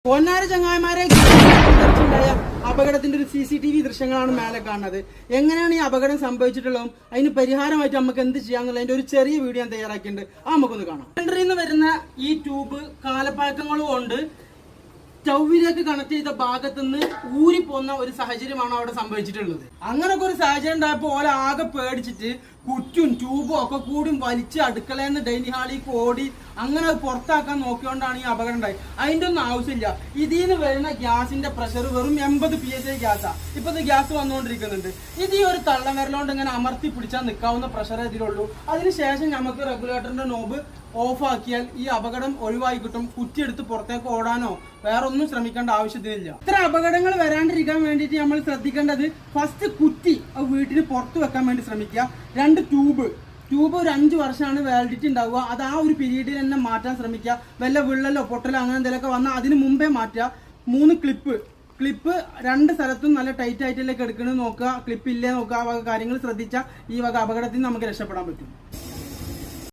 പൊന്നാര ചങ്ങായിമാരെ അപകടത്തിന്റെ ഒരു CCTV ദൃശ്യങ്ങളാണ് മേലെ കാണുന്നത്. എങ്ങനെയാണ് ഈ അപകടം സംഭവിച്ചിട്ടുള്ളതും അതിന് പരിഹാരമായിട്ട് നമുക്ക് എന്ത് ചെയ്യാന്നുള്ളതിന്റെ ഒരു ചെറിയ വീഡിയോ ഞാൻ തയ്യാറാക്കിയിട്ടുണ്ട്. നമുക്കൊന്ന് കാണാം. സിലിണ്ടറിൽ നിന്ന് വരുന്ന ഈ ട്യൂബ് കാലപ്പഴക്കങ്ങളും കൊണ്ട് സ്റ്റൗവിലേക്ക് കണക്ട് ചെയ്ത ഭാഗത്തുനിന്ന് ഊരിപ്പോന്ന ഒരു സാഹചര്യമാണ് അവിടെ സംഭവിച്ചിട്ടുള്ളത്. അങ്ങനൊക്കെ ഒരു സാഹചര്യം ഉണ്ടായപ്പോൾ ഓല ആകെ പേടിച്ചിട്ട് കുറ്റും ട്യൂബും ഒക്കെ കൂടി വലിച്ച് അടുക്കളയിൽ നിന്ന് ഡൈനിങ് ഹാളിലേക്ക് ഓടി അങ്ങനെ അത് പുറത്താക്കാൻ നോക്കിയോണ്ടാണ് ഈ അപകടം ഉണ്ടായി. അതിന്റെ ഒന്നും ആവശ്യമില്ല. ഇതിന്ന് വരുന്ന ഗ്യാസിന്റെ പ്രഷർ വെറും 80 PSI ഗ്യാസാ. ഇപ്പൊ ഇത് ഗ്യാസ് വന്നുകൊണ്ടിരിക്കുന്നുണ്ട്. ഇത് ഈ ഒരു തള്ളം വിരലോണ്ട് ഇങ്ങനെ അമർത്തി പിടിച്ചാൽ നിൽക്കാവുന്ന പ്രഷർ ഇതിലുള്ളൂ. അതിനുശേഷം നമുക്ക് റെഗുലേറ്ററിന്റെ നോബ് ഓഫ് ആക്കിയാൽ ഈ അപകടം ഒഴിവായി കിട്ടും. കുറ്റിയെടുത്ത് പുറത്തേക്ക് ഓടാനോ വേറെ ഒന്നും ശ്രമിക്കേണ്ട ആവശ്യത്തിനില്ല. ഇത്ര അപകടങ്ങൾ വരാണ്ടിരിക്കാൻ വേണ്ടിയിട്ട് നമ്മൾ ശ്രദ്ധിക്കേണ്ടത് ഫസ്റ്റ് കുറ്റി വീട്ടിന് പുറത്ത് വെക്കാൻ വേണ്ടി ശ്രമിക്കുക. 2 ട്യൂബ് ഒരു 5 വർഷമാണ് വാലിഡിറ്റി ഉണ്ടാവുക. അത് ആ ഒരു പീരീഡിൽ തന്നെ മാറ്റാൻ ശ്രമിക്കുക. വല്ല വിള്ളലോ പൊട്ടലോ അങ്ങനെ എന്തെങ്കിലുമൊക്കെ വന്നാൽ അതിന് മുമ്പേ മാറ്റുക. 3 ക്ലിപ്പ് 2 സ്ഥലത്തും നല്ല ടൈറ്റ് ആയിട്ടിലേക്ക് എടുക്കണമെന്ന് നോക്കുക. ക്ലിപ്പ് ഇല്ലേ നോക്കുക. ആ വക കാര്യങ്ങൾ ശ്രദ്ധിച്ചാൽ ഈ വക അപകടത്തിൽ നിന്ന് നമുക്ക് രക്ഷപ്പെടാൻ പറ്റും.